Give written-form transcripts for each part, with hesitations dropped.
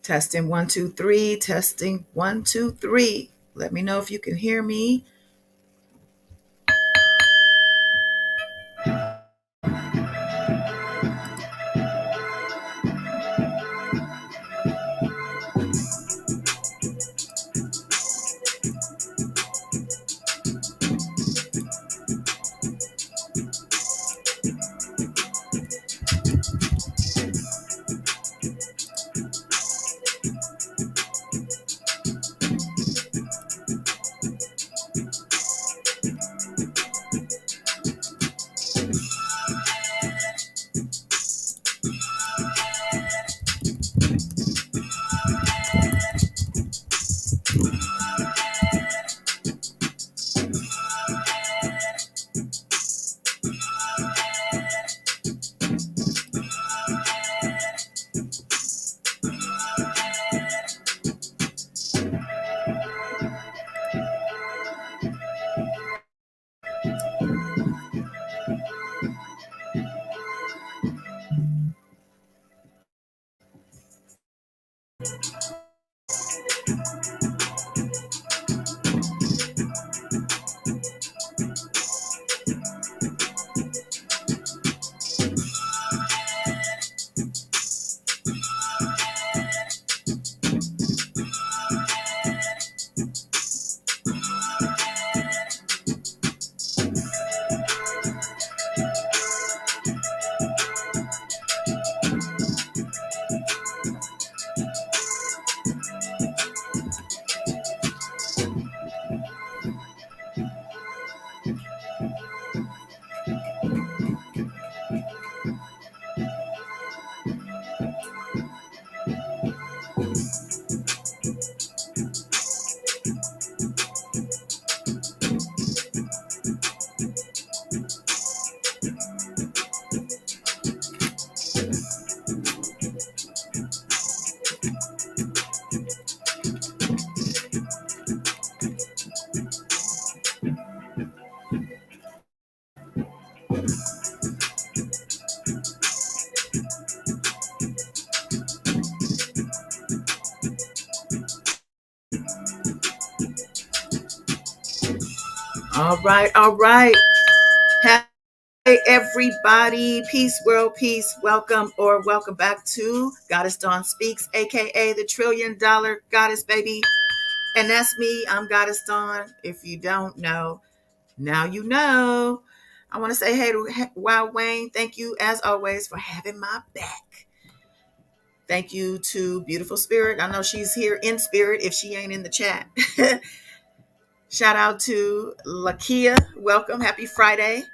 Testing one, two, three. Testing one, two, three. Let me know if you can hear me. All right, all right. Hey, everybody. Peace, world, peace. Welcome or welcome back to Goddess Dawn Speaks, aka the $1 trillion goddess, baby. And that's me. I'm Goddess Dawn. If you don't know, now you know. I want to say hey to Wow Wayne. Thank you, as always, for having my back. Thank you to Beautiful Spirit. I know she's here in spirit if she ain't in the chat. Shout out to Lakia. Welcome. Happy Friday.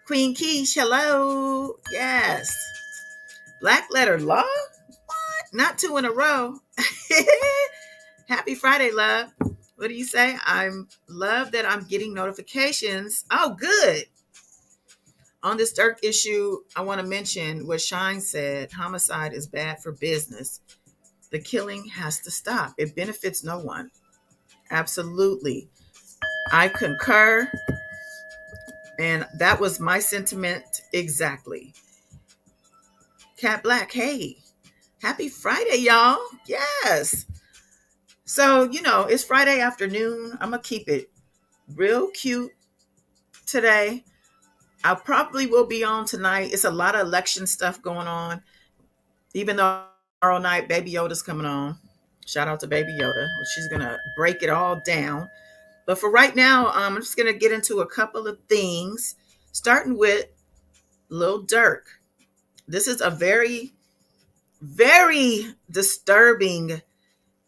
Queen Keish, hello. Yes. Black letter law? What? Not two in a row. Happy Friday, love. What do you say? I'm love that I'm getting notifications. Oh, good. On this Durk issue, I want to mention what Shine said. Homicide is bad for business. The killing has to stop. It benefits no one. Absolutely. I concur. And that was my sentiment exactly. Cat Black, hey, happy Friday, y'all. Yes. So, it's Friday afternoon. I'm going to keep it real cute today. I probably will be on tonight. It's a lot of election stuff going on. Even though tomorrow night, Baby Yoda's coming on. Shout out to Baby Yoda. She's going to break it all down. But for right now, I'm just going to get into a couple of things, starting with Lil Durk. This is a very, very disturbing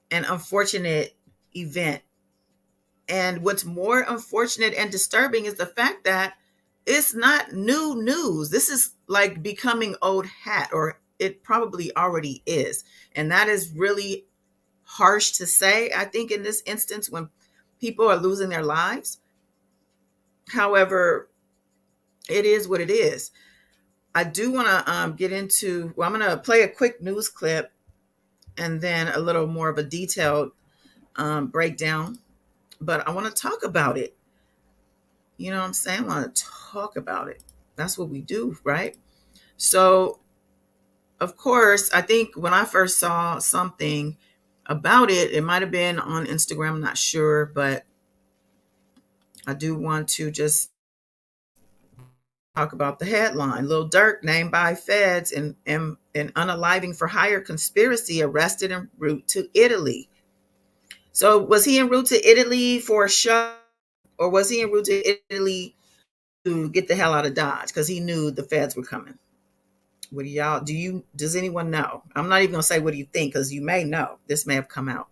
and unfortunate event. And what's more unfortunate and disturbing is the fact that it's not new news. This is like becoming old hat, or it probably already is. And that is really harsh to say, I think, in this instance when people are losing their lives. However, it is what it is. I do want to get into, I'm going to play a quick news clip and then a little more of a detailed breakdown. But I want to talk about it. You know what I'm saying? I want to talk about it. That's what we do, right? So of course, I think when I first saw something about it, it might have been on Instagram, I'm not sure, but I do want to just talk about the headline. Lil Durk named by feds in unaliving for hire conspiracy, arrested en route to Italy. So was he en route to Italy for a show, or was he en route to Italy to get the hell out of Dodge because he knew the feds were coming? What do y'all does anyone know? I'm not even gonna say what do you think, because you may know. This may have come out.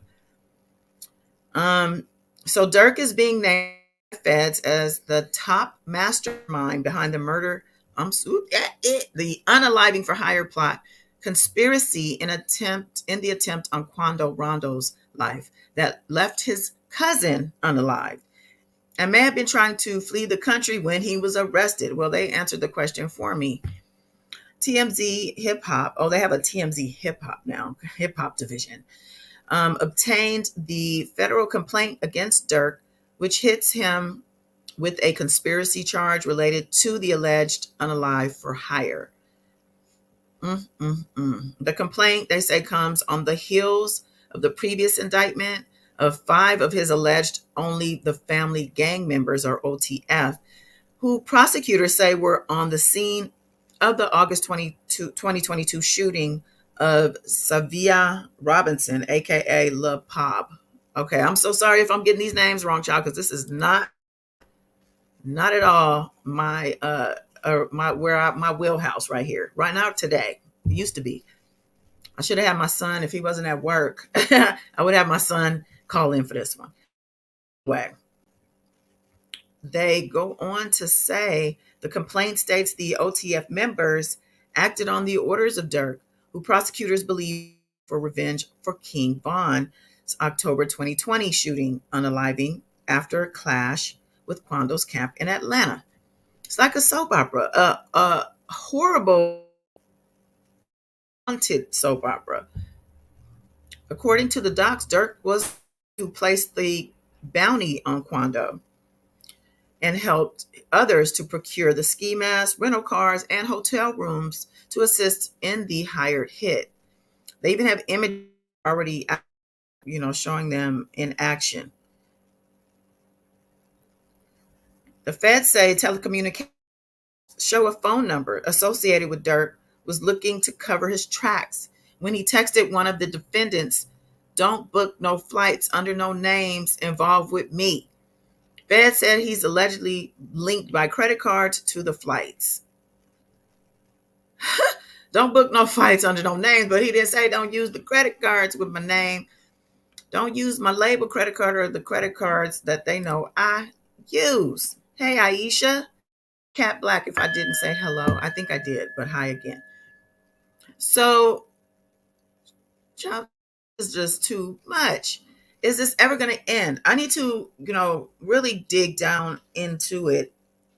Um, so Dirk is being named by feds as the top mastermind behind the murder, the unaliving for hire plot conspiracy in the attempt on Quando Rondo's life that left his cousin unalived and may have been trying to flee the country when he was arrested. Well, they answered the question for me. TMZ Hip Hop, oh, they have a TMZ Hip Hop now, hip hop division, obtained the federal complaint against Dirk, which hits him with a conspiracy charge related to the alleged unalive for hire. The complaint, they say, comes on the heels of the previous indictment of 5 of his alleged only the family gang members, or OTF, who prosecutors say were on the scene of the August 2022 shooting of Savia Robinson, aka La Pop. Okay, I'm so sorry if I'm getting these names wrong, child, because this is not at all my my wheelhouse right here, right now, today. It used to be. I should have had my son, if he wasn't at work, I would have my son call in for this one. Anyway, they go on to say the complaint states the OTF members acted on the orders of Dirk, who prosecutors believe for revenge for King Von's October 2020 shooting unaliving after a clash with Quando's camp in Atlanta. It's like a soap opera, a horrible, haunted soap opera. According to the docs, Dirk was to place the bounty on Quando and helped others to procure the ski masks, rental cars, and hotel rooms to assist in the hired hit. They even have images already, showing them in action. The feds say telecommunications show a phone number associated with Dirk was looking to cover his tracks when he texted one of the defendants, "Don't book no flights under no names involved with me." Fed said he's allegedly linked by credit cards to the flights. Don't book no flights under no names, but he didn't say don't use the credit cards with my name. Don't use my label credit card or the credit cards that they know I use. Hey, Aisha. Cat Black, if I didn't say hello. I think I did, but hi again. So, child, is just too much. Is this ever going to end? I need to, really dig down into it.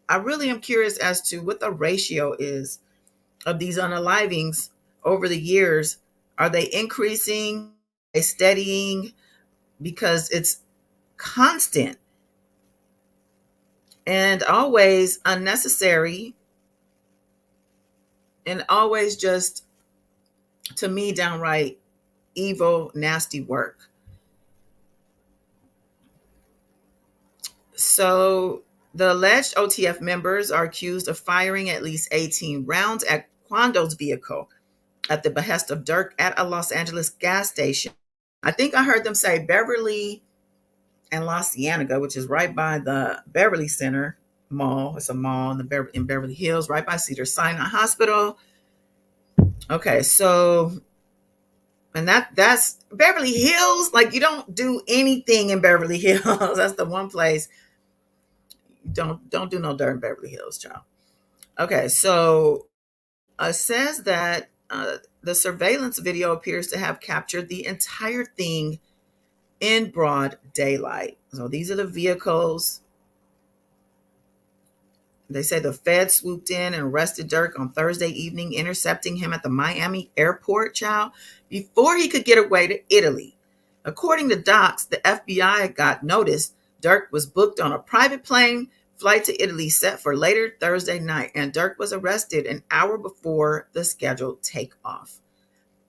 I really am curious as to what the ratio is of these unalivings over the years. Are they increasing? Are they steadying? Because it's constant and always unnecessary and always just, to me, downright evil, nasty work. So the alleged OTF members are accused of firing at least 18 rounds at Quando's vehicle at the behest of Dirk at a Los Angeles gas station. I think I heard them say Beverly and La Cienega, which is right by the Beverly Center Mall. It's a mall in Beverly Hills, right by Cedars-Sinai Hospital. Okay, so, and that's Beverly Hills. Like, you don't do anything in Beverly Hills. That's the one place. Don't do no dirt in Beverly Hills, child. Okay, so says that the surveillance video appears to have captured the entire thing in broad daylight. So these are the vehicles. They say the feds swooped in and arrested Dirk on Thursday evening, intercepting him at the Miami airport, child, before he could get away to Italy. According to docs, the FBI got notice Dirk was booked on a private plane Flight to Italy set for later Thursday night, and Durk was arrested an hour before the scheduled takeoff.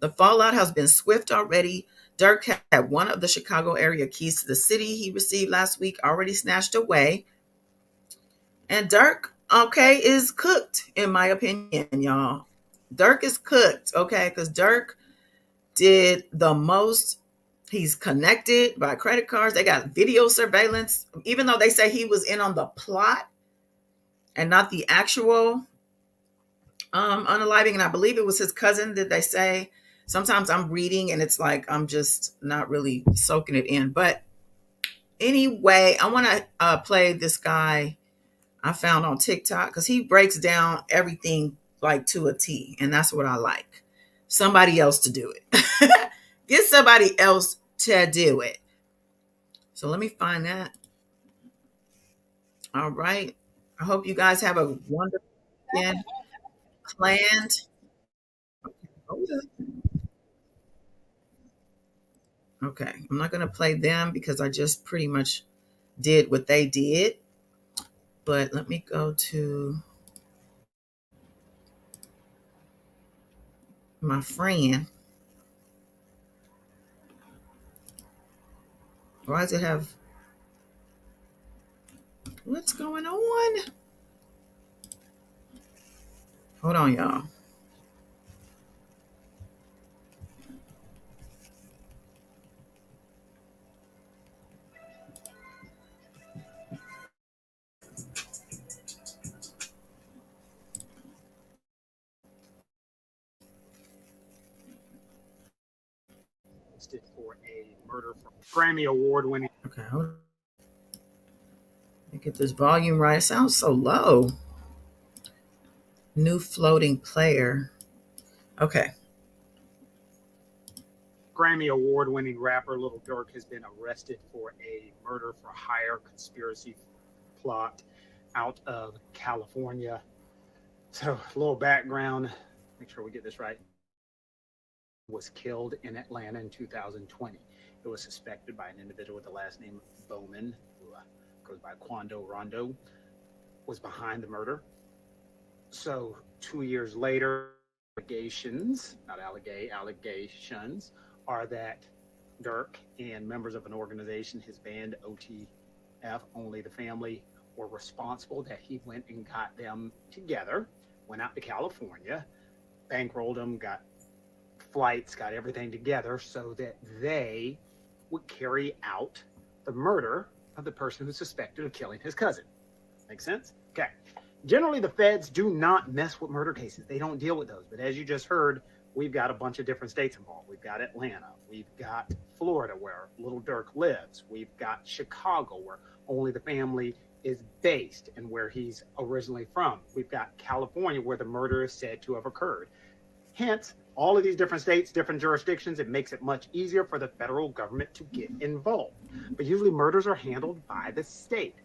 The fallout has been swift already. Durk had one of the Chicago area keys to the city he received last week already snatched away. And Durk, okay, is cooked, in my opinion, y'all. Durk is cooked, okay, because Durk did the most. He's connected by credit cards. They got video surveillance, even though they say he was in on the plot and not the actual unaliving. And I believe it was his cousin that they say. Sometimes I'm reading and it's like I'm just not really soaking it in. But anyway, I want to play this guy I found on TikTok because he breaks down everything like to a T, and that's what I like. Somebody else to do it. Get somebody else to do it. So let me find that. All right. I hope you guys have a wonderful weekend planned. Okay. I'm not going to play them because I just pretty much did what they did. But let me go to my friend. Why does it have. What's going on? Hold on, y'all. For a murder from Grammy Award winning. Okay, hold on. Let me get this volume right. It sounds so low. New floating player. Okay. Grammy Award winning rapper Lil Durk has been arrested for a murder for hire conspiracy plot out of California. So, a little background, make sure we get this right. Was killed in Atlanta in 2020. It was suspected by an individual with the last name Bowman, who goes by Quando Rondo, was behind the murder. So 2 years later, allegations, not allegations, are that Durk and members of an organization, his band OTF, Only the Family, were responsible, that he went and got them together, went out to California, bankrolled them, got flights, got everything together so that they would carry out the murder of the person who's suspected of killing his cousin. Make sense? Okay. Generally, the feds do not mess with murder cases. They don't deal with those. But as you just heard, we've got a bunch of different states involved. We've got Atlanta. We've got Florida, where Lil Durk lives. We've got Chicago, where Only the Family is based and where he's originally from. We've got California, where the murder is said to have occurred. Hence, all of these different states, different jurisdictions, it makes it much easier for the federal government to get involved. But usually murders are handled by the state.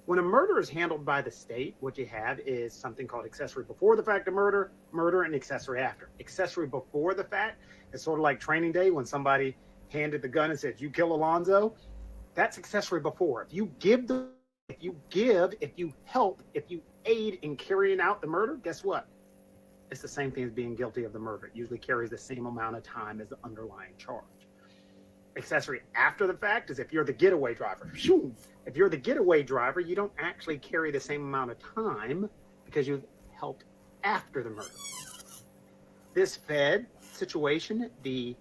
When a murder is handled by the state, what you have is something called accessory before the fact of murder, and accessory after. Accessory before the fact is sort of like Training Day when somebody handed the gun and said, "You kill Alonzo." That's accessory before. If you help, if you aid in carrying out the murder, guess what? It's the same thing as being guilty of the murder. It usually carries the same amount of time as the underlying charge. Accessory after the fact is if you're the getaway driver. If you're the getaway driver, you don't actually carry the same amount of time because you've helped after the murder. This Fed situation, the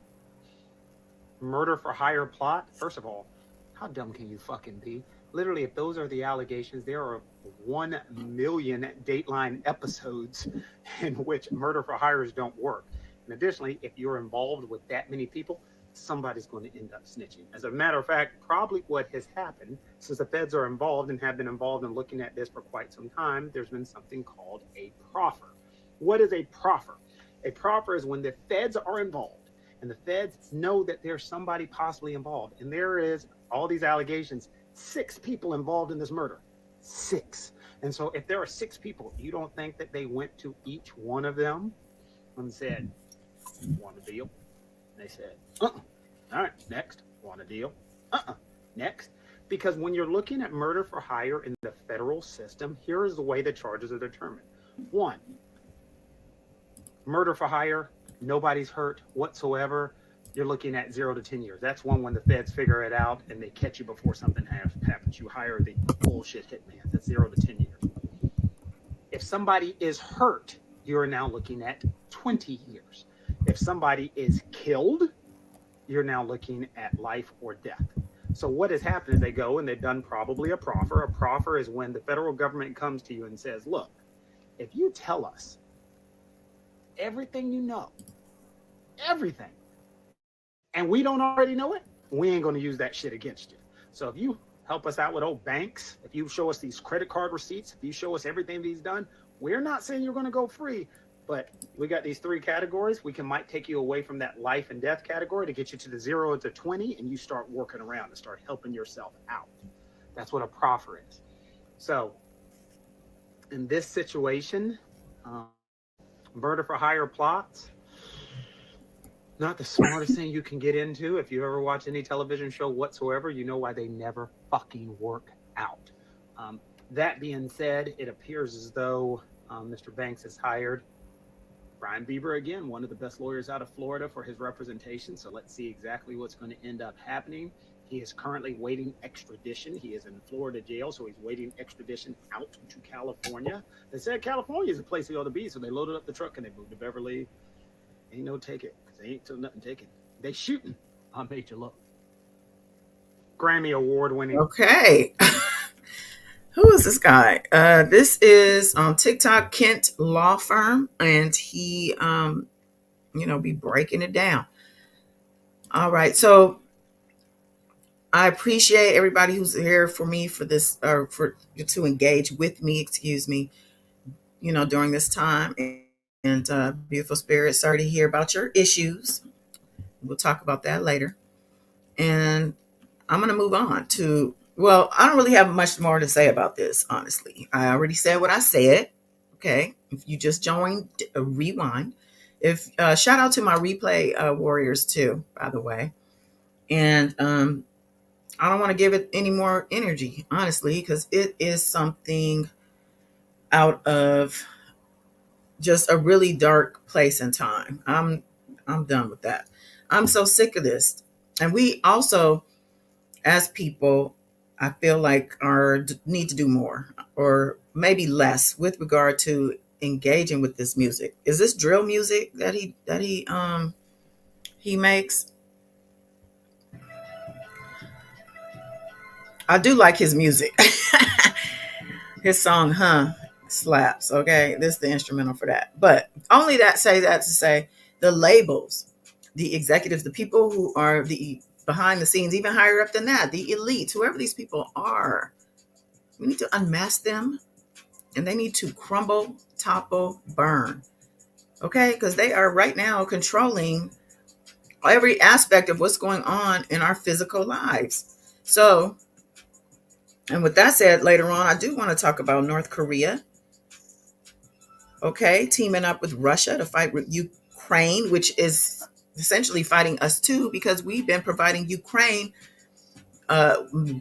murder for hire plot, first of all, how dumb can you fucking be? Literally, if those are the allegations, there are 1 million Dateline episodes in which murder for hires don't work. And additionally, if you're involved with that many people, somebody's going to end up snitching. As a matter of fact, probably what has happened, since the feds are involved and have been involved in looking at this for quite some time, there's been something called a proffer. What is a proffer? A proffer is when the feds are involved and the feds know that there's somebody possibly involved. And there is all these allegations, 6 people involved in this murder. 6. And so if there are 6 people, you don't think that they went to each one of them and said, "Want a deal?" And they said, "Uh-uh. All right, next. Want a deal?" "Uh-uh. Next." Because when you're looking at murder for hire in the federal system, here is the way the charges are determined. One, murder for hire, nobody's hurt whatsoever. You're looking at 0 to 10 years. That's one when the feds figure it out and they catch you before something happens. You hire the bullshit hitman. That's 0 to 10 years. If somebody is hurt, you're now looking at 20 years. If somebody is killed, you're now looking at life or death. So what has happened is they go and they've done probably a proffer. A proffer is when the federal government comes to you and says, look, if you tell us everything you know, everything, and we don't already know it, we ain't going to use that shit against you. So if you help us out with old banks, if you show us these credit card receipts, if you show us everything he's done, we're not saying you're going to go free, but we got these 3 categories. We might take you away from that life and death category to get you to the 0 to 20, and you start working around and start helping yourself out. That's what a proffer is. So in this situation, murder for hire plots, not the smartest thing you can get into. If you ever watch any television show whatsoever, you know why they never fucking work out. That being said, it appears as though Mr. Banks has hired Brian Bieber again, one of the best lawyers out of Florida, for his representation. So let's see exactly what's going to end up happening. He is currently waiting extradition. He is in Florida jail, so he's waiting extradition out to California. They said California is a place he ought to be, so they loaded up the truck and they moved to Beverly. Ain't no ticket, because they ain't till nothing taken. They shooting on Major Love. Grammy Award winning. Okay. Who is this guy? This is on TikTok, Kent Law Firm, and he, be breaking it down. All right. So I appreciate everybody who's here for me for this, or for to engage with me, excuse me, during this time. And beautiful spirit, sorry to hear about your issues. We'll talk about that later. And I'm going to move on to, well, I don't really have much more to say about this, honestly. I already said what I said. Okay. If you just joined, rewind. If shout out to my replay warriors too, by the way. And I don't want to give it any more energy, honestly, because it is something out of just a really dark place and time. I'm done with that. I'm so sick of this. And we also, as people, I feel like are need to do more, or maybe less, with regard to engaging with this music. Is this drill music that he makes? I do like his music. His song, slaps. Okay, this is the instrumental for that. But only that to say the labels, the executives, the people who are the behind the scenes, even higher up than that, the elites, whoever these people are, we need to unmask them, and they need to crumble, topple, burn. Okay, because they are right now controlling every aspect of what's going on in our physical lives. So, and with that said, later on, I do want to talk about North Korea. Okay, teaming up with Russia to fight Ukraine, which is essentially fighting us too, because we've been providing Ukraine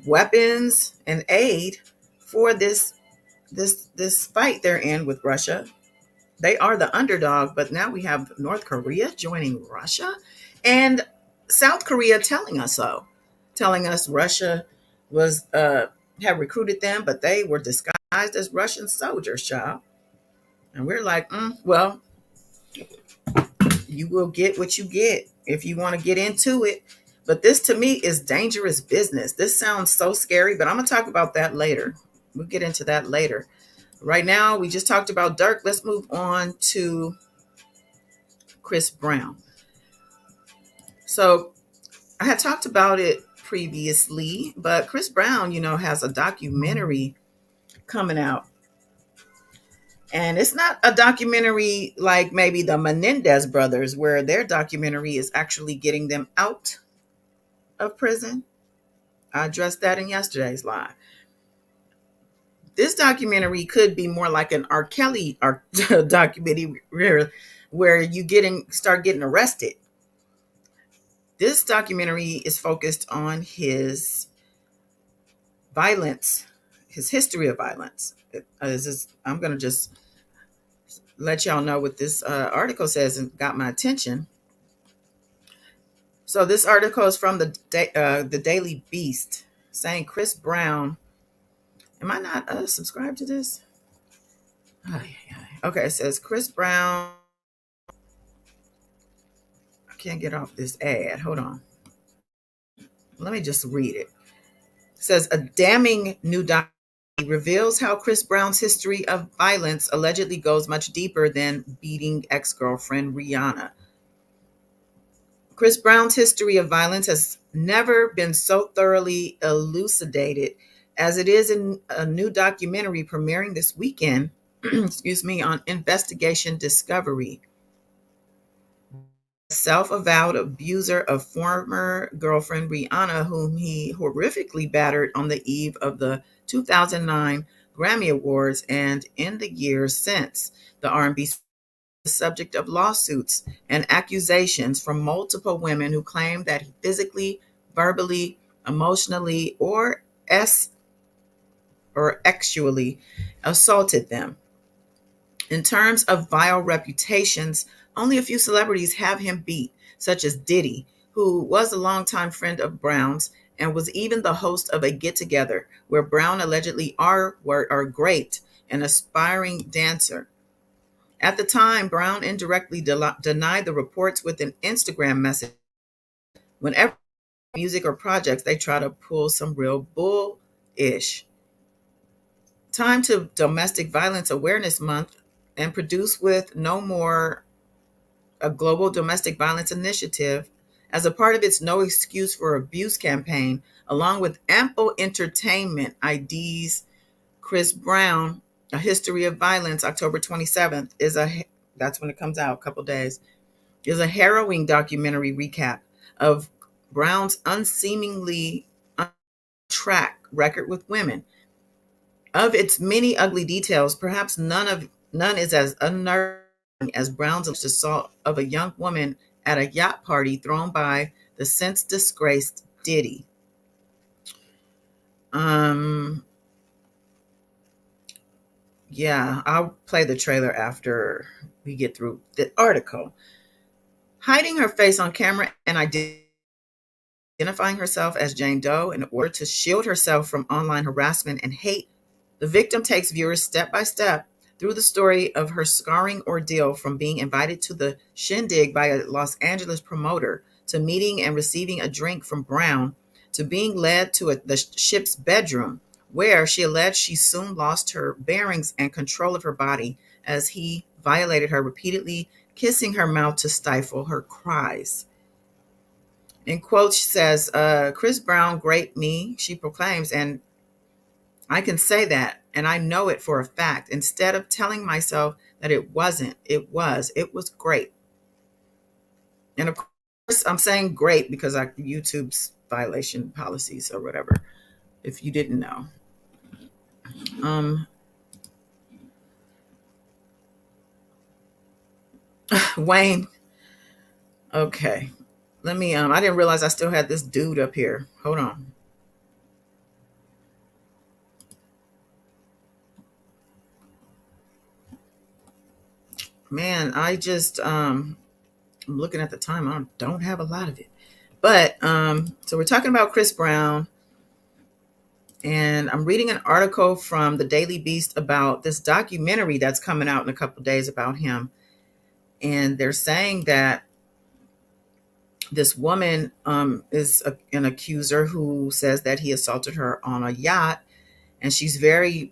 weapons and aid for this fight they're in with Russia. They are the underdog, but now we have North Korea joining Russia, and South Korea telling us so, telling us Russia was have recruited them, but they were disguised as Russian soldiers, child. And we're like, well, you will get what you get if you want to get into it. But this to me is dangerous business. This sounds so scary, but I'm going to talk about that later. We'll get into that later. Right now, we just talked about Durk. Let's move on to Chris Brown. So I had talked about it previously, but Chris Brown, has a documentary coming out. And it's not a documentary like maybe the Menendez brothers, where their documentary is actually getting them out of prison. I addressed that in yesterday's live. This documentary could be more like an R. Kelly documentary where you start getting arrested. This documentary is focused on his violence, his history of violence. I'm going to just let y'all know what this article says and got my attention. So this article is from the Daily Beast, saying Chris Brown. Am I not subscribed to this? Ay, ay. Okay, it says Chris Brown. I can't get off this ad. Hold on. Let me just read it. It says a damning new documentary reveals how Chris Brown's history of violence allegedly goes much deeper than beating ex-girlfriend Rihanna. Chris Brown's history of violence has never been so thoroughly elucidated as it is in a new documentary premiering this weekend, excuse me, on Investigation Discovery. Self-avowed abuser of former girlfriend Rihanna, whom he horrifically battered on the eve of the 2009 Grammy Awards and in the years since. The R&B the subject of lawsuits and accusations from multiple women who claim that he physically, verbally, emotionally, or sexually assaulted them. In terms of vile reputations, only a few celebrities have him beat, such as Diddy, who was a longtime friend of Brown's and was even the host of a get together where Brown allegedly are great, an aspiring dancer. At the time, Brown indirectly denied the reports with an Instagram message. Whenever music or projects, they try to pull some real bull-ish. Time to Domestic Violence Awareness Month and produce with No More, a global domestic violence initiative, as a part of its No Excuse for Abuse campaign, along with ample entertainment IDs. Chris Brown, A History of Violence, October 27th, that's when it comes out, a couple days, is a harrowing documentary recap of Brown's unseemingly track record with women. Of its many ugly details, perhaps none is as unnerving as Brown's alleged assault of a young woman at a yacht party thrown by the since disgraced Diddy. Um, yeah, I'll play the trailer after we get through the article. Hiding her face on camera and identifying herself as Jane Doe in order to shield herself from online harassment and hate, the victim takes viewers step by step through the story of her scarring ordeal, from being invited to the shindig by a Los Angeles promoter, to meeting and receiving a drink from Brown, to being led to the ship's bedroom, where she alleged she soon lost her bearings and control of her body as he violated her repeatedly, kissing her mouth to stifle her cries. In quotes, she says, Chris Brown raped me, she proclaims, and I can say that, and I know it for a fact, instead of telling myself that it wasn't. It was great. And of course, I'm saying great because YouTube's violation policies or whatever, if you didn't know. Um, Wayne, okay. Let me, I didn't realize I still had this dude up here. Hold on. Man, I'm looking at the time. I don't have a lot of it. But so we're talking about Chris Brown, and I'm reading an article from the Daily Beast about this documentary that's coming out in a couple of days about him. And they're saying that this woman is an accuser who says that he assaulted her on a yacht, and she's I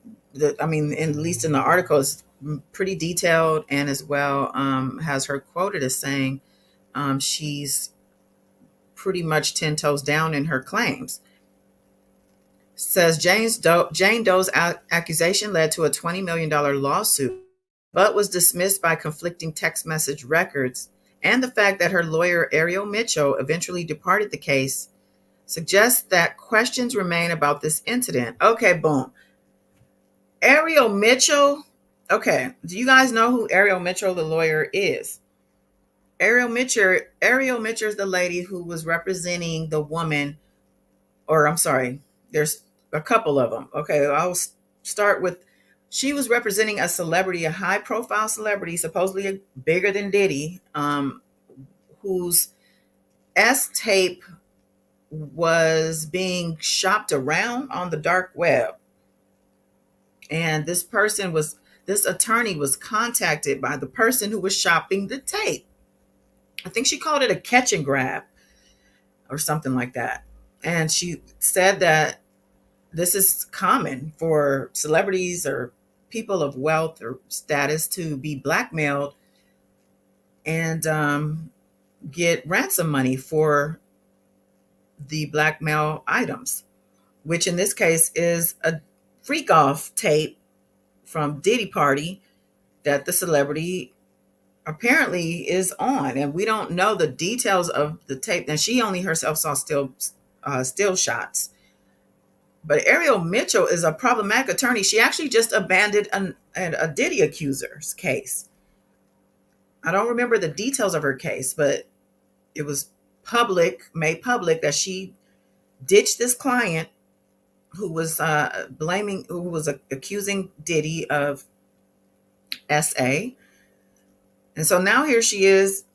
mean, at least in the article, is pretty detailed, and as well has her quoted as saying she's pretty much 10 toes down in her claims. Says Jane Doe's accusation led to a $20 million lawsuit, but was dismissed by conflicting text message records, and the fact that her lawyer, Ariel Mitchell, eventually departed the case suggests that questions remain about this incident. Okay, boom. Ariel Mitchell. Okay, do you guys know who Ariel Mitchell, the lawyer, is? Ariel Mitchell is the lady who was representing the woman, or I'm sorry, there's a couple of them. Okay, I'll start with. She was representing a celebrity, a high-profile celebrity, supposedly bigger than Diddy, whose S tape was being shopped around on the dark web. And this attorney was contacted by the person who was shopping the tape. I think she called it a catch and grab or something like that. And she said that this is common for celebrities or people of wealth or status to be blackmailed and get ransom money for the blackmail items, which in this case is a freak off tape from Diddy Party that the celebrity apparently is on, and we don't know the details of the tape. And she only herself saw still shots. But Ariel Mitchell is a problematic attorney. She actually just abandoned a Diddy accuser's case. I don't remember the details of her case, but it was made public that she ditched this client who was accusing Diddy of SA. And so now here she is,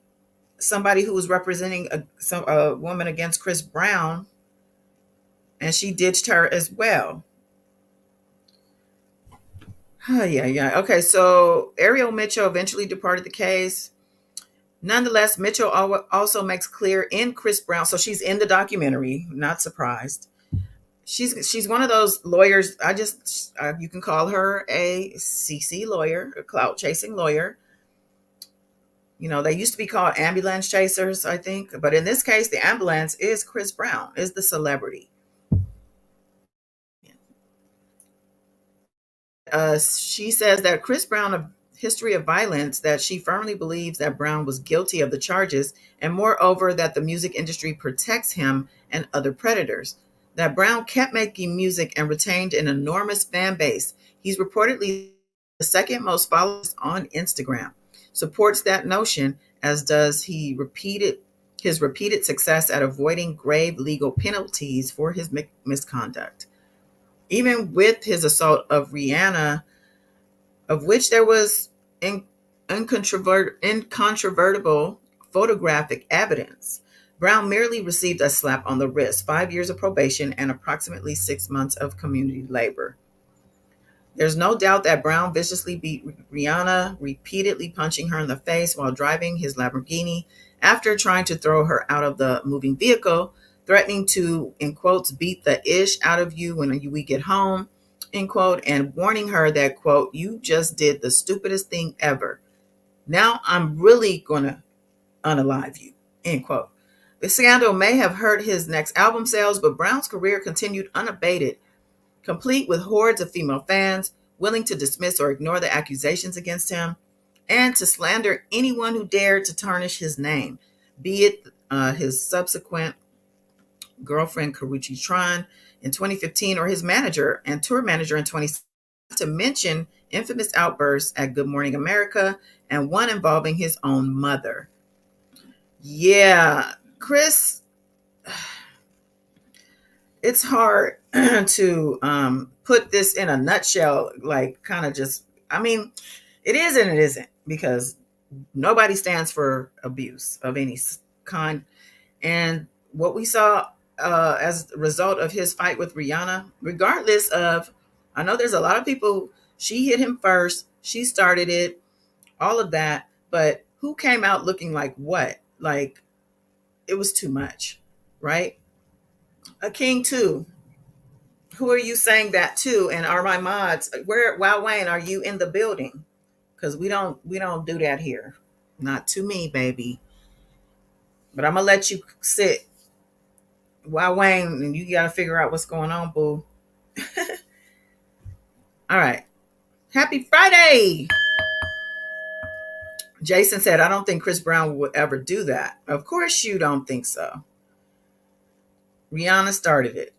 somebody who was representing a woman against Chris Brown, and she ditched her as well. Oh, yeah, yeah. Okay, so Ariel Mitchell eventually departed the case. Nonetheless, Mitchell also makes clear in Chris Brown, so she's in the documentary, not surprised. She's one of those lawyers. You can call her a CC lawyer, a clout chasing lawyer. You know, they used to be called ambulance chasers, I think, but in this case, the ambulance is Chris Brown, is the celebrity. She says that Chris Brown, a history of violence, that she firmly believes that Brown was guilty of the charges, and moreover, that the music industry protects him and other predators. That Brown kept making music and retained an enormous fan base. He's reportedly the second most followers on Instagram. Supports that notion, as does his repeated success at avoiding grave legal penalties for his misconduct. Even with his assault of Rihanna, of which there was incontrovertible photographic evidence, Brown merely received a slap on the wrist, 5 years of probation, and approximately 6 months of community labor. There's no doubt that Brown viciously beat Rihanna, repeatedly punching her in the face while driving his Lamborghini after trying to throw her out of the moving vehicle, threatening to, in quotes, beat the ish out of you when we get home, end quote, and warning her that, quote, you just did the stupidest thing ever. Now I'm really going to unalive you, end quote. The scandal may have hurt his next album sales, but Brown's career continued unabated, complete with hordes of female fans willing to dismiss or ignore the accusations against him and to slander anyone who dared to tarnish his name, be it his subsequent girlfriend Karrueche Tran in 2015 or his manager and tour manager in 2016, to mention infamous outbursts at Good Morning America and one involving his own mother. Yeah, Chris, it's hard to put this in a nutshell, like kind of just, I mean, it is and it isn't, because nobody stands for abuse of any kind. And what we saw as a result of his fight with Rihanna, regardless of, I know there's a lot of people, she hit him first, she started it, all of that, but who came out looking like what? Like, it was too much, right? A king too. Who are you saying that to? And are my mods, where, Wow Wayne, are you in the building? Because we don't do that here. Not to me, baby. But I'm gonna let you sit. Wow Wayne, and you gotta figure out what's going on, boo. All right. Happy Friday. Jason said, I don't think Chris Brown would ever do that. Of course you don't think so. Rihanna started it.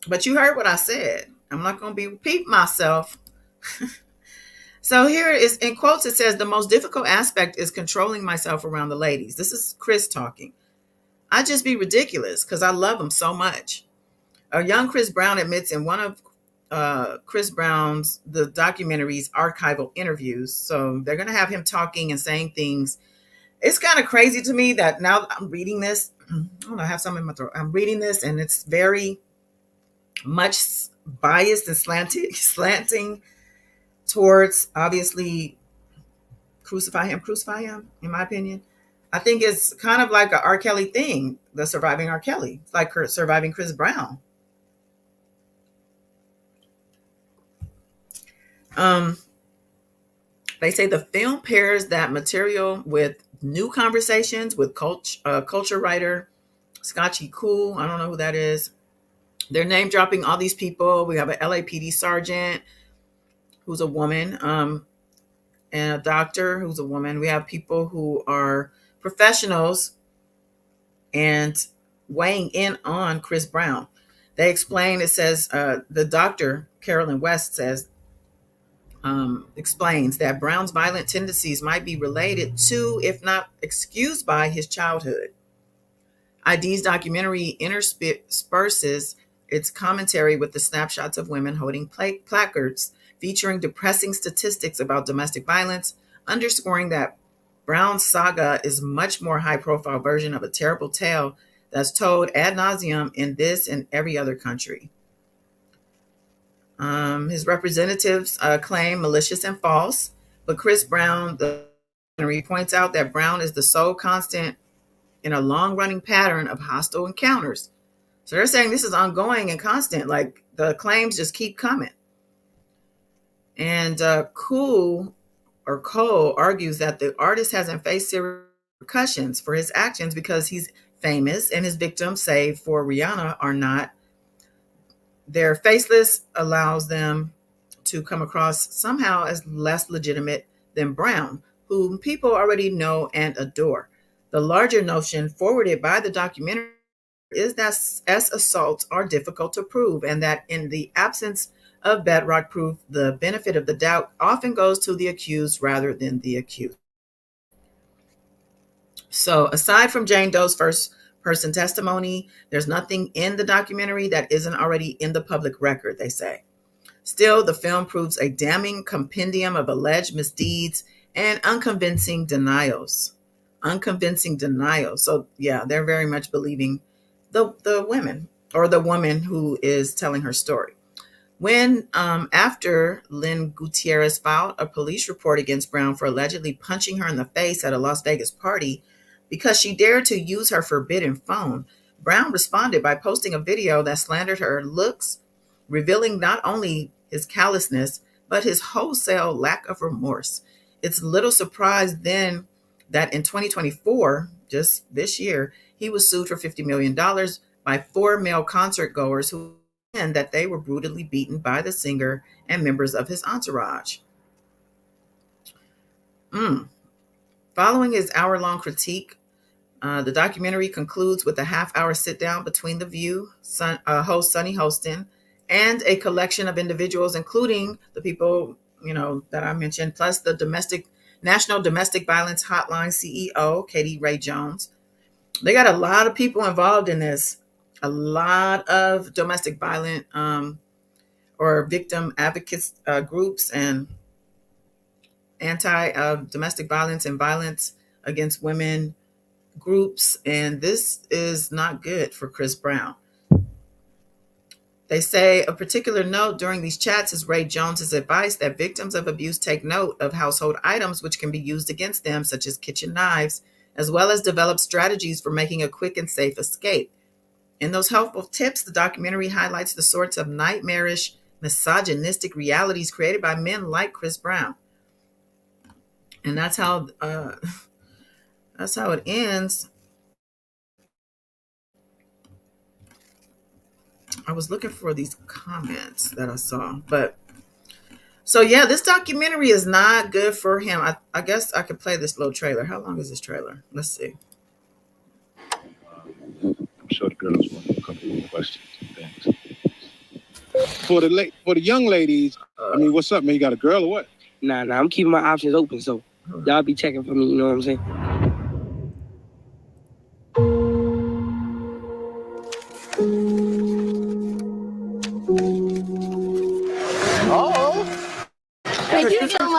But you heard what I said. I'm not going to be repeating myself. So here it is, in quotes, it says, the most difficult aspect is controlling myself around the ladies. This is Chris talking. I just be ridiculous because I love them so much. A young Chris Brown admits in one of Chris Brown's the documentary's archival interviews. So they're going to have him talking and saying things. It's kind of crazy to me that now I'm reading this. I don't know, I have something in my throat. I'm reading this, and it's very much biased and slanting towards obviously crucify him. In my opinion, I think it's kind of like a R. Kelly thing, the surviving R. Kelly. It's like surviving Chris Brown. Um, they say the film pairs that material with new conversations with culture writer Scotchy Cool. I don't know who that is. They're name dropping all these people. We have an LAPD sergeant who's a woman, and a doctor who's a woman. We have people who are professionals and weighing in on Chris Brown. They explain, it says, the doctor, Carolyn West, says, explains that Brown's violent tendencies might be related to, if not excused by, his childhood. ID's documentary intersperses its commentary with the snapshots of women holding placards featuring depressing statistics about domestic violence, underscoring that Brown's saga is much more high-profile version of a terrible tale that's told ad nauseum in this and every other country. His representatives claim malicious and false, but Chris Brown, the points out that Brown is the sole constant in a long-running pattern of hostile encounters. So they're saying this is ongoing and constant. Like the claims just keep coming. And Cole argues that the artist hasn't faced serious repercussions for his actions because he's famous and his victims, save for Rihanna, are not. Their faceless allows them to come across somehow as less legitimate than Brown, whom people already know and adore. The larger notion forwarded by the documentary is that S assaults are difficult to prove, and that in the absence of bedrock proof, the benefit of the doubt often goes to the accused rather than the accused. So, aside from Jane Doe's first person testimony, there's nothing in the documentary that isn't already in the public record, they say. Still, the film proves a damning compendium of alleged misdeeds and unconvincing denials. So, yeah, they're very much believing the women, or the woman who is telling her story. When, after Lynn Gutierrez filed a police report against Brown for allegedly punching her in the face at a Las Vegas party because she dared to use her forbidden phone, Brown responded by posting a video that slandered her looks, revealing not only his callousness, but his wholesale lack of remorse. It's little surprise then that in 2024, just this year, he was sued for $50 million by 4 male concert goers who claimed that they were brutally beaten by the singer and members of his entourage. Following his hour-long critique, the documentary concludes with a half-hour sit-down between The View host Sunny Hostin and a collection of individuals, including the people that I mentioned, plus the National Domestic Violence Hotline CEO, Katie Ray Jones. They got a lot of people involved in this, a lot of domestic violent or victim advocates groups and anti-domestic violence and violence against women groups, and this is not good for Chris Brown. They say a particular note during these chats is Ray Jones's advice that victims of abuse take note of household items which can be used against them, such as kitchen knives, as well as develop strategies for making a quick and safe escape. In those helpful tips, the documentary highlights the sorts of nightmarish, misogynistic realities created by men like Chris Brown. And that's how it ends. I was looking for these comments that I saw, but so yeah, this documentary is not good for him. I guess I could play this little trailer. How long is this trailer? Let's see. I'm sure the girls want a couple of questions and things. For the young ladies, I mean, what's up, man? You got a girl or what? Nah, I'm keeping my options open, so y'all be checking for me, you know what I'm saying?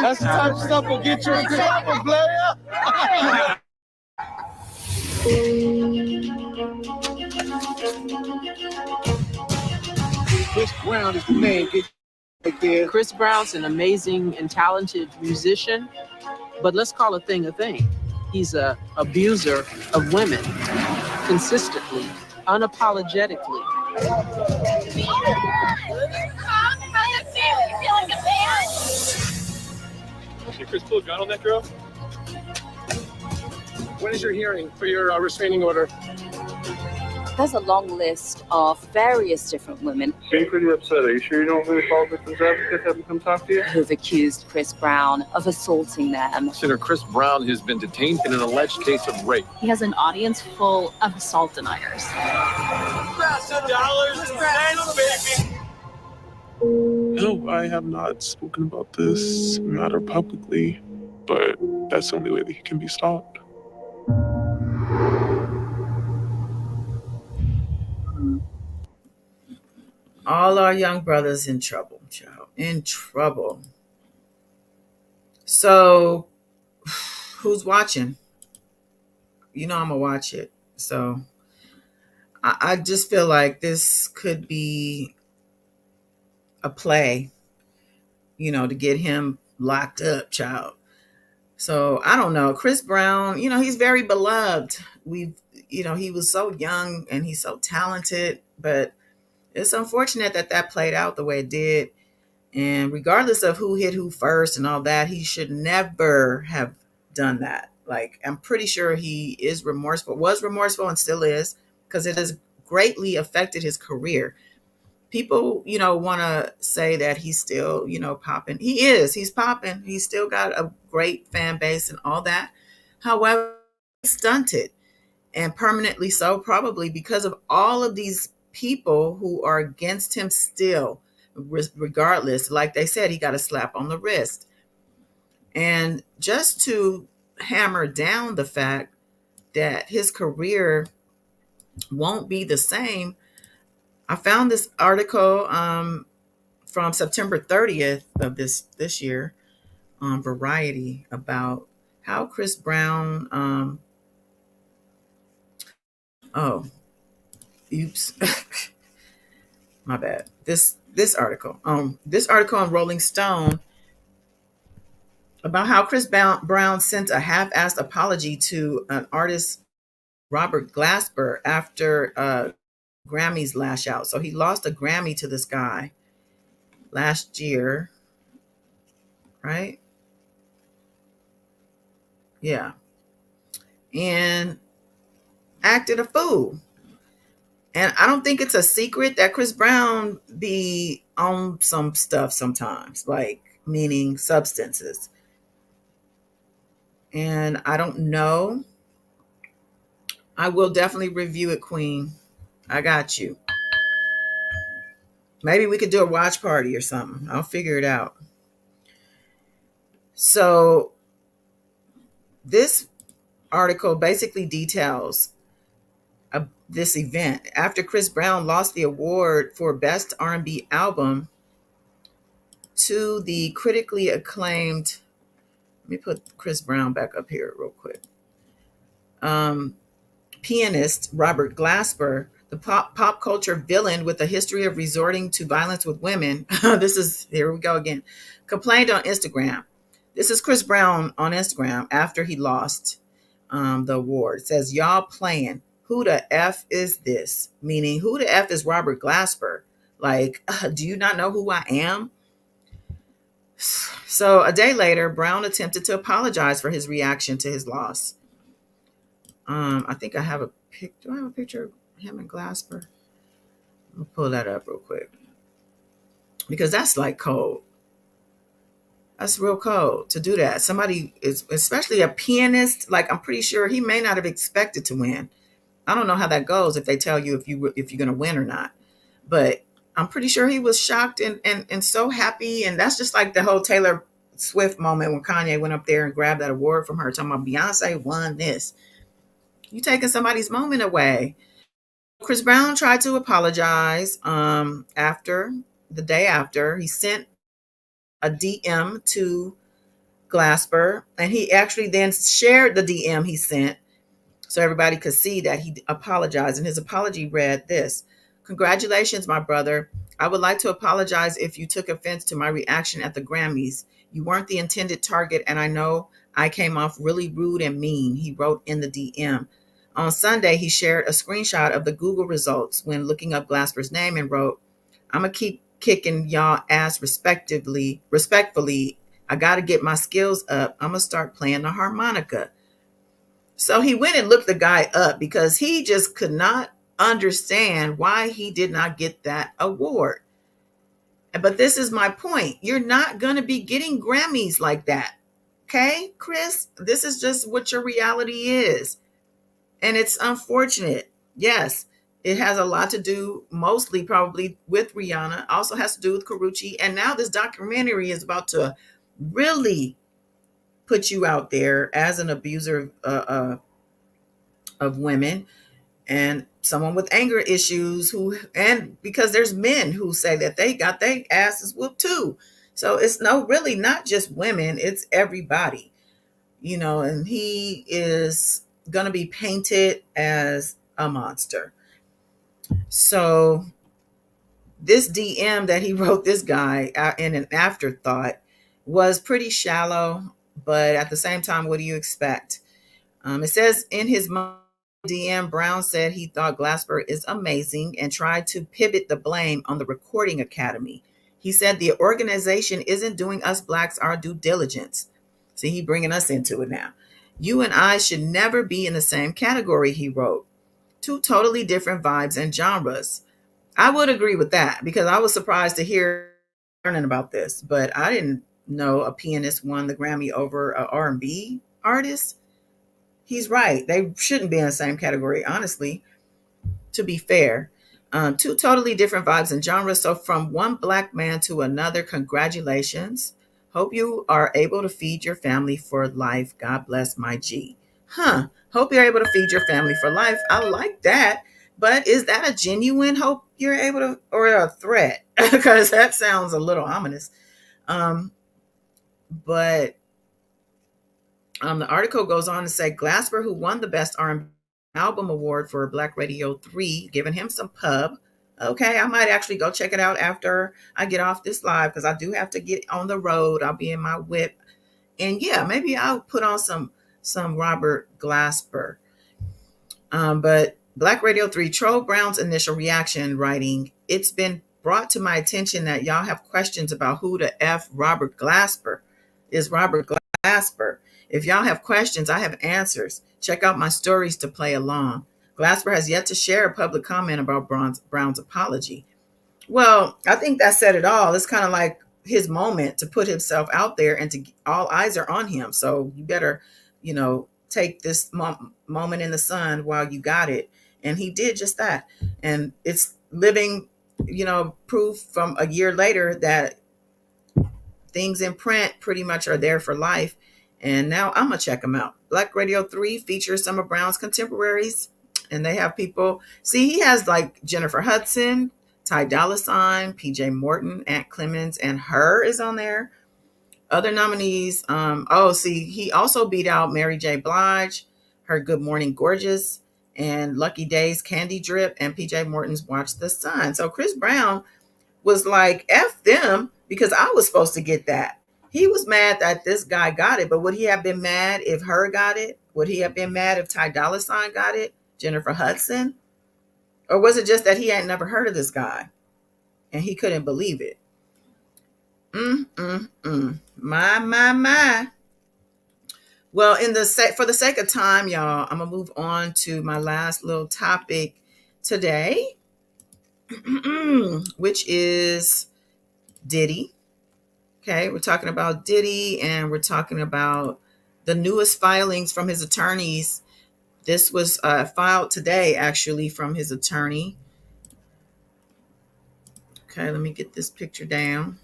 That's the type of stuff will get you in trouble, player. Chris Brown is the name. Get right there. Chris Brown's an amazing and talented musician, but let's call a thing a thing. He's a abuser of women consistently, unapologetically. Did Chris pull a gun on that girl? When is your hearing for your restraining order? There's a long list of various different women Being pretty upset. Are you sure you don't really call victims advocates have them come talk to you? who've accused Chris Brown of assaulting them. Senator Chris Brown has been detained in an alleged case of rape. He has an audience full of assault deniers. No, I have not spoken about this matter publicly, but that's the only way that he can be stopped. All our young brothers in trouble, child. In trouble. So, who's watching? You know I'm going to watch it. So, I just feel like this could be a play, to get him locked up, child. So, I don't know. Chris Brown, he's very beloved. He was so young and he's so talented, but it's unfortunate that played out the way it did. And regardless of who hit who first and all that, he should never have done that. Like, I'm pretty sure he was remorseful and still is, because it has greatly affected his career. People, want to say that he's still, popping. He's popping. He's still got a great fan base and all that. However, stunted, and permanently so, probably because of all of these people who are against him still, regardless. Like they said, he got a slap on the wrist. And just to hammer down the fact that his career won't be the same, I found this article from September 30th of this year on Variety about how Chris Brown oops. My bad. This article on Rolling Stone about how Chris Brown sent a half-assed apology to an artist, Robert Glasper, after Grammys lash out. So he lost a Grammy to this guy last year, right? Yeah. And acted a fool. And I don't think it's a secret that Chris Brown be on some stuff sometimes, like meaning substances. And I don't know. I will definitely review it, Queen. I got you. Maybe we could do a watch party or something. I'll figure it out. So this article basically details this event after Chris Brown lost the award for Best R&B Album to the critically acclaimed. Let me put Chris Brown back up here real quick. Pianist Robert Glasper, the pop culture villain with a history of resorting to violence with women. Here we go again. Complained on Instagram. This is Chris Brown on Instagram after he lost the award. It says, y'all playing. Who the F is this? Meaning, who the F is Robert Glasper? Like, do you not know who I am? So a day later, Brown attempted to apologize for his reaction to his loss. I think I have a pic. Do I have a picture of him and Glasper? I'll pull that up real quick. Because that's like cold. That's real cold to do that. Somebody is, especially a pianist, like I'm pretty sure he may not have expected to win. I don't know how that goes if they tell you if you're going to win or not. But I'm pretty sure he was shocked and so happy. And that's just like the whole Taylor Swift moment when Kanye went up there and grabbed that award from her, talking about Beyonce won this. You taking somebody's moment away. Chris Brown tried to apologize the day after. He sent a DM to Glasper, and he actually then shared the DM he sent so everybody could see that he apologized. And his apology read this: "Congratulations, my brother. I would like to apologize if you took offense to my reaction at the Grammys. You weren't the intended target, and I know I came off really rude and mean," he wrote in the DM. On Sunday, he shared a screenshot of the Google results when looking up Glasper's name and wrote, "I'm going to keep kicking y'all ass respectfully. I got to get my skills up. I'm going to start playing the harmonica." So he went and looked the guy up because he just could not understand why he did not get that award. But this is my point. You're not going to be getting Grammys like that. Okay, Chris? This is just what your reality is. And it's unfortunate. Yes, it has a lot to do, mostly probably with Rihanna, also has to do with Karuchi. And now this documentary is about to really put you out there as an abuser of women and someone with anger issues and because there's men who say that they got their asses whooped too. So it's really not just women, it's everybody, and he is going to be painted as a monster. So this DM that he wrote this guy in an afterthought was pretty shallow, but at the same time, what do you expect? It says in his DM, Brown said he thought Glasper is amazing and tried to pivot the blame on the Recording Academy. He said the organization isn't doing us blacks our due diligence. See, he bringing us into it now. "You and I should never be in the same category," he wrote. "Two totally different vibes and genres." I would agree with that because I was surprised to hear learning about this, but I didn't know a pianist won the Grammy over an R&B artist. He's right. They shouldn't be in the same category, honestly, to be fair. Two totally different vibes and genres. So from one black man to another, congratulations. Hope you are able to feed your family for life. God bless my G. Hope you're able to feed your family for life. I like that. But is that a genuine hope you're able to, or a threat? Because that sounds a little ominous. But the article goes on to say Glasper, who won the Best R&B Album Award for Black Radio 3, giving him some pub. Okay, I might actually go check it out after I get off this live because I do have to get on the road. I'll be in my whip. And yeah, maybe I'll put on some Robert Glasper. But Black Radio 3, Troll Brown's initial reaction, writing, "It's been brought to my attention that y'all have questions about who the F Robert Glasper is. Robert Glasper. If y'all have questions, I have answers. Check out my stories to play along. Glasper has yet to share a public comment about Brown's apology." Well, I think that said it all. It's kind of like his moment to put himself out there and to all eyes are on him. So you better, take this moment in the sun while you got it. And he did just that. And it's living, proof from a year later that things in print pretty much are there for life. And now I'm going to check them out. Black Radio 3 features some of Brown's contemporaries. And they have people. See, he has like Jennifer Hudson, Ty Dolla $ign, PJ Morton, Ant Clemens, and Her is on there. Other nominees. He also beat out Mary J. Blige, her Good Morning Gorgeous, and Lucky Days Candy Drip, and PJ Morton's Watch the Sun. So Chris Brown was like, F them, because I was supposed to get that. He was mad that this guy got it, but would he have been mad if Her got it? Would he have been mad if Ty Dolla $ign got it? Jennifer Hudson? Or was it just that he had never heard of this guy and he couldn't believe it? My. Well, for the sake of time, y'all, I'm gonna move on to my last little topic today, which is Diddy. Okay, we're talking about Diddy, and we're talking about the newest filings from his attorneys. This was filed today, actually, from his attorney. Okay, let me get this picture down.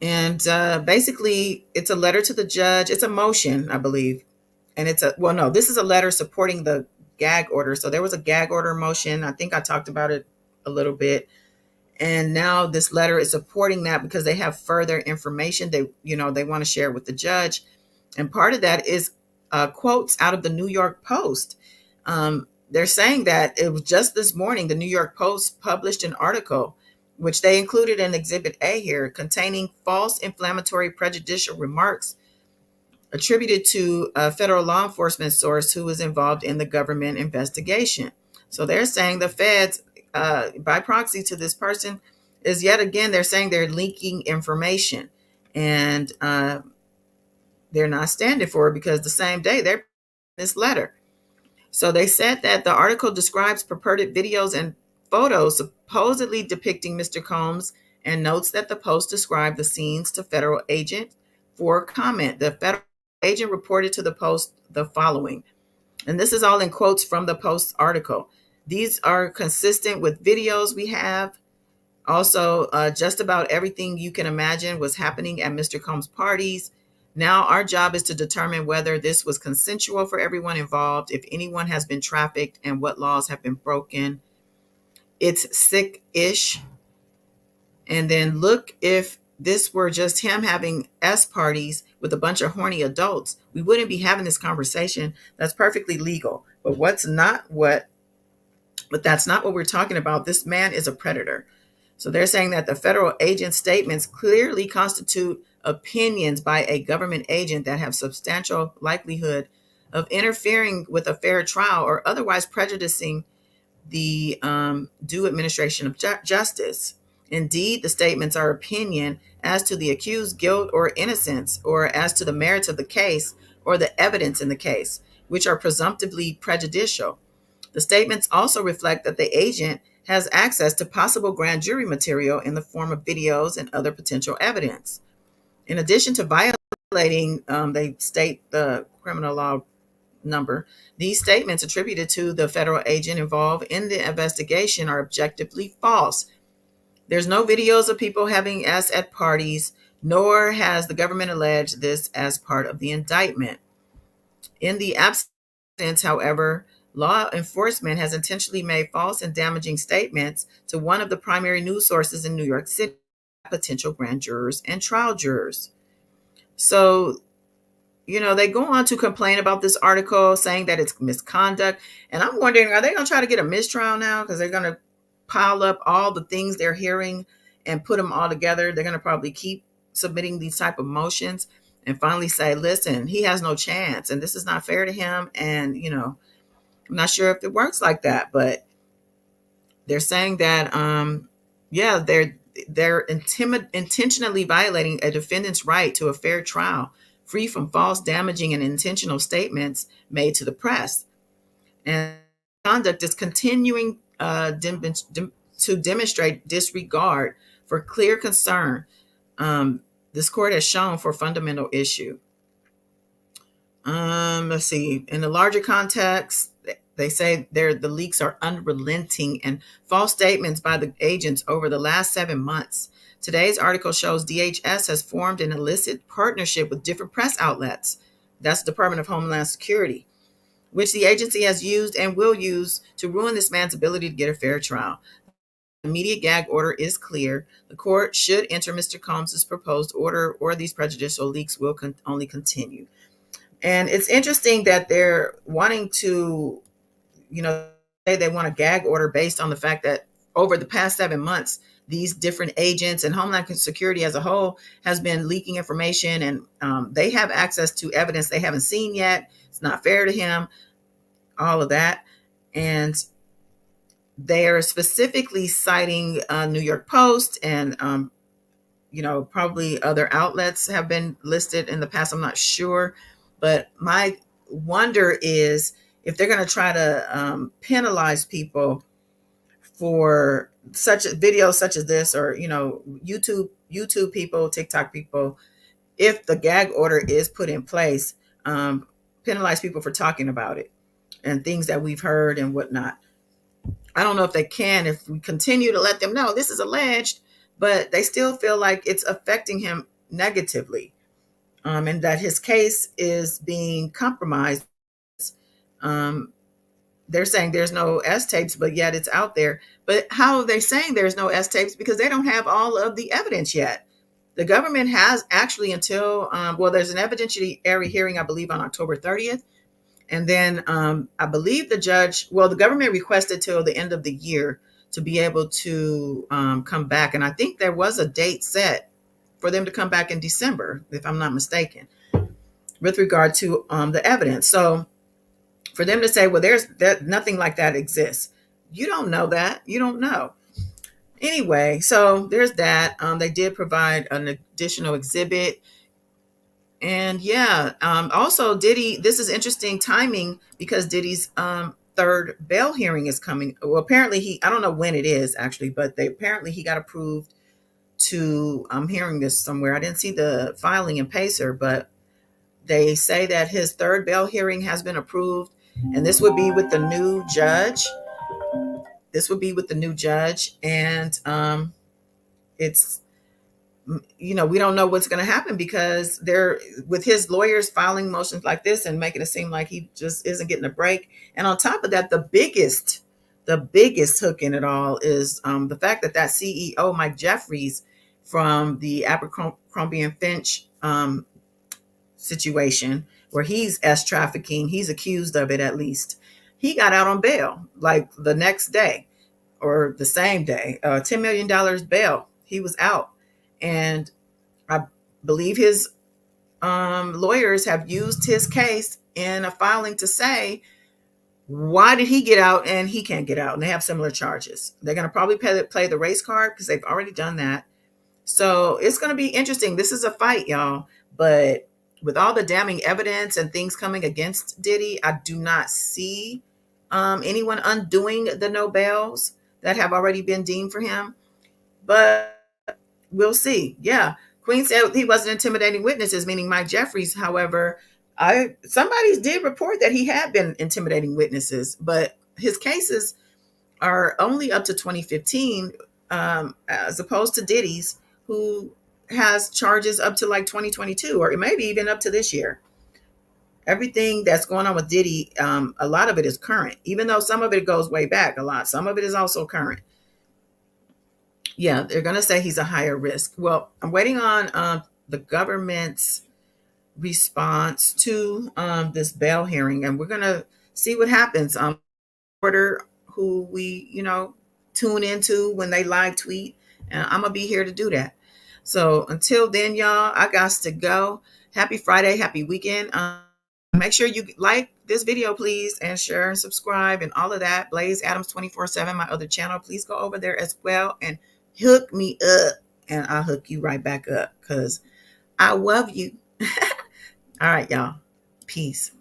And basically, it's a letter to the judge. It's a motion, I believe. And this is a letter supporting the gag order. So there was a gag order motion. I think I talked about it a little bit. And now this letter is supporting that because they have further information they want to share with the judge. And part of that is quotes out of the New York Post. They're saying that it was just this morning, the New York Post published an article, which they included in Exhibit A here, containing false, inflammatory, prejudicial remarks attributed to a federal law enforcement source who was involved in the government investigation. So they're saying the feds, by proxy to this person, is yet again, they're saying they're leaking information. And they're not standing for it because the same day they're this letter. So they said that the article describes purported videos and photos supposedly depicting Mr. Combs and notes that the Post described the scenes to federal agent for comment. The federal agent reported to the Post the following, and this is all in quotes from the Post article. These are consistent with videos we have. Also, just about everything you can imagine was happening at Mr. Combs' parties. Now, our job is to determine whether this was consensual for everyone involved, if anyone has been trafficked, and what laws have been broken. It's sick-ish. And then look, if this were just him having S parties with a bunch of horny adults, we wouldn't be having this conversation. That's perfectly legal. But that's not what we're talking about. This man is a predator. So they're saying that the federal agent's statements clearly constitute opinions by a government agent that have substantial likelihood of interfering with a fair trial or otherwise prejudicing the due administration of justice. Indeed, the statements are opinion as to the accused's guilt or innocence, or as to the merits of the case or the evidence in the case, which are presumptively prejudicial. The statements also reflect that the agent has access to possible grand jury material in the form of videos and other potential evidence. In addition to violating, they state the criminal law number, these statements attributed to the federal agent involved in the investigation are objectively false. There's no videos of people having S at parties, nor has the government alleged this as part of the indictment. In the absence, however, law enforcement has intentionally made false and damaging statements to one of the primary news sources in New York City, potential grand jurors and trial jurors. So, they go on to complain about this article, saying that it's misconduct. And I'm wondering, are they going to try to get a mistrial now? Because they're going to pile up all the things they're hearing and put them all together. They're going to probably keep submitting these type of motions and finally say, listen, he has no chance and this is not fair to him. And, I'm not sure if it works like that, but they're saying that, they're intentionally violating a defendant's right to a fair trial, free from false, damaging, and intentional statements made to the press. And conduct is continuing to demonstrate disregard for clear concern this court has shown for fundamental issue. Let's see. In the larger context, they say the leaks are unrelenting and false statements by the agents over the last 7 months. Today's article shows DHS has formed an illicit partnership with different press outlets. That's the Department of Homeland Security, which the agency has used and will use to ruin this man's ability to get a fair trial. The immediate gag order is clear. The court should enter Mr. Combs' proposed order, or these prejudicial leaks will only continue. And it's interesting that they're wanting to, say they want a gag order based on the fact that over the past 7 months, these different agents and Homeland Security as a whole has been leaking information, and they have access to evidence they haven't seen yet. It's not fair to him, all of that. And they are specifically citing New York Post and, probably other outlets have been listed in the past. I'm not sure. But my wonder is if they're going to try to penalize people for such videos such as this, or, YouTube people, TikTok people, if the gag order is put in place, penalize people for talking about it and things that we've heard and whatnot. I don't know if they can, if we continue to let them know this is alleged, but they still feel like it's affecting him negatively, and that his case is being compromised. they're saying there's no S tapes, but yet it's out there. But how are they saying there's no S tapes? Because they don't have all of the evidence yet. The government has actually until, there's an evidentiary hearing, I believe, on October 30th. And then I believe the government requested till the end of the year to be able to come back. And I think there was a date set for them to come back in December, if I'm not mistaken, with regard to the evidence. So for them to say, well, there's nothing like that exists. You don't know that. You don't know. Anyway, so there's that. They did provide an additional exhibit. And yeah, also Diddy, this is interesting timing because Diddy's third bail hearing is coming. Well, apparently I don't know when it is actually, but apparently he got approved to, I'm hearing this somewhere. I didn't see the filing in Pacer, but they say that his third bail hearing has been approved. And this would be with the new judge. And it's, we don't know what's going to happen because they're with his lawyers filing motions like this and making it seem like he just isn't getting a break. And on top of that, the biggest hook in it all is the fact that CEO Mike Jeffries from the Abercrombie and Finch situation, where he's trafficking, he's accused of it at least. He got out on bail like the next day or the same day, $10 million bail. He was out. And I believe his lawyers have used his case in a filing to say, why did he get out and he can't get out? And they have similar charges. They're going to probably play the race card because they've already done that. So it's going to be interesting. This is a fight, y'all. But with all the damning evidence and things coming against Diddy, I do not see anyone undoing the no bails that have already been deemed for him. But we'll see. Yeah. Queen said he wasn't intimidating witnesses, meaning Mike Jeffries. However, somebody did report that he had been intimidating witnesses, but his cases are only up to 2015, as opposed to Diddy's, who has charges up to like 2022, or maybe even up to this year. Everything that's going on with Diddy, a lot of it is current, even though some of it goes way back a lot. Some of it is also current. Yeah, they're going to say he's a higher risk. Well, I'm waiting on the government's response to this bail hearing, and we're going to see what happens. Reporter who we, tune into when they live tweet, and I'm going to be here to do that. So until then, y'all, I got to go. Happy Friday, happy weekend. Make sure you like this video, please, and share and subscribe and all of that. Blaze Adams 24/7, my other channel. Please go over there as well and hook me up, and I'll hook you right back up because I love you. All right, y'all. Peace.